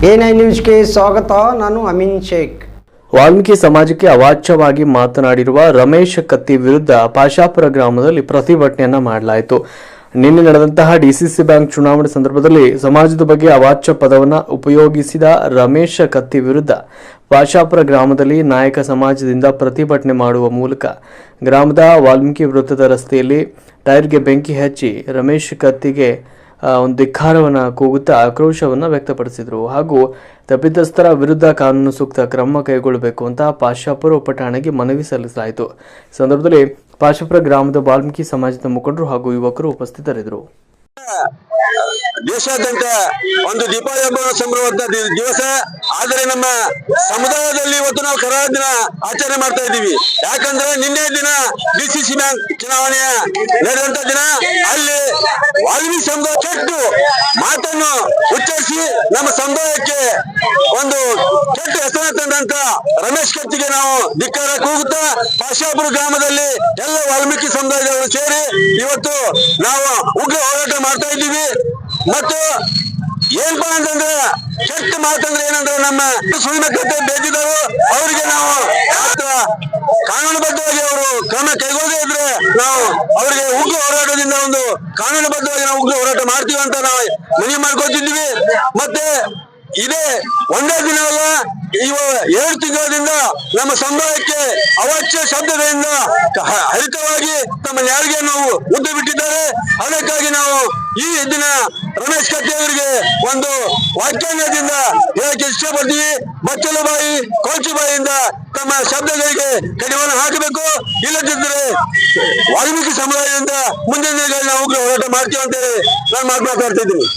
A9 ನ್ಯೂಸ್ಗೆ ಸ್ವಾಗತ. ನಾನು ಅಮೀನ್ ಶೇಖ್. ವಾಲ್ಮೀಕಿ ಸಮಾಜಕ್ಕೆ ಅವಾಚ್ಯವಾಗಿ ಮಾತನಾಡಿರುವ ರಮೇಶ್ ಕತ್ತಿ ವಿರುದ್ಧ ಪಾಶಾಪುರ ಗ್ರಾಮದಲ್ಲಿ ಪ್ರತಿಭಟನೆಯನ್ನ ಮಾಡಲಾಯಿತು. ನಿನ್ನೆ ನಡೆದಂತಹ ಡಿಸಿಸಿ ಬ್ಯಾಂಕ್ ಚುನಾವಣೆ ಸಂದರ್ಭದಲ್ಲಿ ಸಮಾಜದ ಬಗ್ಗೆ ಅವಾಚ್ಯ ಪದವನ್ನು ಉಪಯೋಗಿಸಿದ ರಮೇಶ್ ಕತ್ತಿ ವಿರುದ್ಧ ಪಾಶಾಪುರ ಗ್ರಾಮದಲ್ಲಿ ನಾಯಕ ಸಮಾಜದಿಂದ ಪ್ರತಿಭಟನೆ ಮಾಡುವ ಮೂಲಕ ಗ್ರಾಮದ ವಾಲ್ಮೀಕಿ ವೃತ್ತದ ರಸ್ತೆಯಲ್ಲಿ ಟೈರ್ಗೆ ಬೆಂಕಿ ಹಚ್ಚಿ ರಮೇಶ್ ಕತ್ತಿಗೆ ಒಂದು ಧಿಕ್ಕಾರವನ್ನು ಕೂಗುತ್ತಾ ಆಕ್ರೋಶವನ್ನು ವ್ಯಕ್ತಪಡಿಸಿದರು. ಹಾಗೂ ತಪ್ಪಿತಸ್ಥರ ವಿರುದ್ಧ ಕಾನೂನು ಸೂಕ್ತ ಕ್ರಮ ಕೈಗೊಳ್ಳಬೇಕು ಅಂತ ಪಾಶಾಪುರ ಉಪಠಾಣೆಗೆ ಮನವಿ ಸಲ್ಲಿಸಲಾಯಿತು. ಸಂದರ್ಭದಲ್ಲಿ ಪಾಶಾಪುರ ಗ್ರಾಮದ ವಾಲ್ಮೀಕಿ ಸಮಾಜದ ಮುಖಂಡರು ಹಾಗೂ ಯುವಕರು ಉಪಸ್ಥಿತರಿದ್ದರು. ದೇಶಾದ್ಯಂತ ಒಂದು ದೀಪಾವಳಿ ಹಬ್ಬವನ್ನು ಸಂಭ್ರಮದ ದಿವಸ. ಆದರೆ ನಮ್ಮ ಸಮುದಾಯದಲ್ಲಿ ಇವತ್ತು ನಾವು ಕರಾಳ ದಿನ ಆಚರಣೆ ಮಾಡ್ತಾ ಇದ್ದೀವಿ. ಯಾಕಂದ್ರೆ ನಿನ್ನೆ ದಿನ ಡಿಸಿಸಿ ಬ್ಯಾಂಕ್ ಚುನಾವಣೆಯ ನಡೆದಂತ ದಿನ ಅಲ್ಲಿ ವಾಲ್ಮೀಕಿ ಸಮುದಾಯ ಕೆಟ್ಟು ಮಾತನ್ನು ಉಚ್ಚರಿಸಿ ನಮ್ಮ ಸಮುದಾಯಕ್ಕೆ ಒಂದು ಕೆಟ್ಟ ಹೆಸರನ್ನು ತಂದಂತ ರಮೇಶ್ ಕತ್ತಿಗೆ ನಾವು ಧಿಕ್ಕಾರ ಕೂಗುತ್ತಾ ಪಾಶಾಪುರ ಗ್ರಾಮದಲ್ಲಿ ಎಲ್ಲ ವಾಲ್ಮೀಕಿ ಸಮುದಾಯದವರು ಸೇರಿ ಇವತ್ತು ನಾವು ಉಗ್ರ ಹೋರಾಟ ಮಾಡ್ತಾ ಇದ್ದೀವಿ. ಮತ್ತು ಏನಪ್ಪಾ ಅಂತಂದ್ರೆ ಕೆಟ್ಟ ಮಾತಂದ್ರೆ ಏನಂದ್ರೆ ನಮ್ಮ ಸುಳ್ಳು ಕತೆ ಬೇಕಿದ್ದರು ಅವರಿಗೆ ನಾವು ಕಾನೂನುಬದ್ಧವಾಗಿ ಅವರು ಕ್ರಮ ಕೈಗೊಳ್ಳದೇ ಇದ್ರೆ ನಾವು ಅವರಿಗೆ ಉಗ್ರ ಹೋರಾಟದಿಂದ ಒಂದು ಕಾನೂನುಬದ್ಧವಾಗಿ ನಾವು ಉಗ್ರ ಹೋರಾಟ ಮಾಡ್ತೀವಿ ಅಂತ ನಾವು ಮನವಿ ಮಾಡ್ಕೊತಿದ್ವಿ. ಮತ್ತೆ ಇದೇ ಒಂದೇ ದಿನವಲ್ಲ, 7 ತಿಂಗಳಿಂದ ನಮ್ಮ ಸಮುದಾಯಕ್ಕೆ ಅವಾಚ್ಯ ಶಬ್ದಗಳಿಂದ ಹರಿತವಾಗಿ ತಮ್ಮ ನ್ಯಾಯವನ್ನು ಉದ್ದು ಬಿಟ್ಟಿದ್ದಾರೆ. ಅದಕ್ಕಾಗಿ ನಾವು ಈ ದಿನ ರಮೇಶ್ ಕತ್ತಿ ಅವರಿಗೆ ಒಂದು ವಾಕ್ಯಾನ್ಯದಿಂದ ಹೇಳಕ್ಕೆ ಇಷ್ಟಪಡ್ತೀವಿ. ಬಚ್ಚಲು ಬಾಯಿ ಕೋಚು ಬಾಯಿಯಿಂದ ತಮ್ಮ ಶಬ್ದಗಳಿಗೆ ಕಡಿವಾಣ ಹಾಕಬೇಕು. ಇಲ್ಲದಿದ್ದರೆ ವಾಲ್ಮೀಕಿ ಸಮುದಾಯದಿಂದ ಮುಂದಿನ ದಿನಗಳಲ್ಲಿ ನಾವು ಉಗ್ರ ಹೋರಾಟ ಮಾಡ್ತೀವಿ ಅಂತೇಳಿ ನಾನು ಮಾತನಾಡ್ತಾ ಇದ್ದೀನಿ.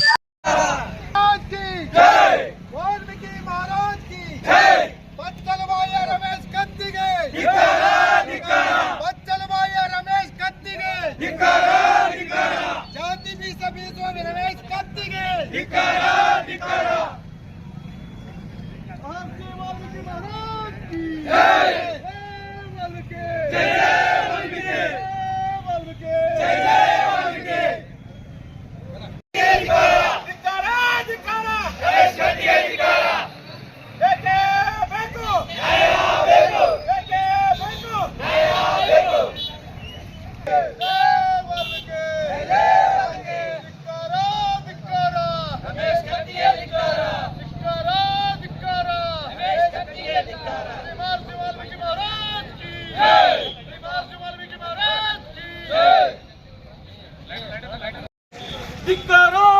ಧಿಕ್ಕಾರ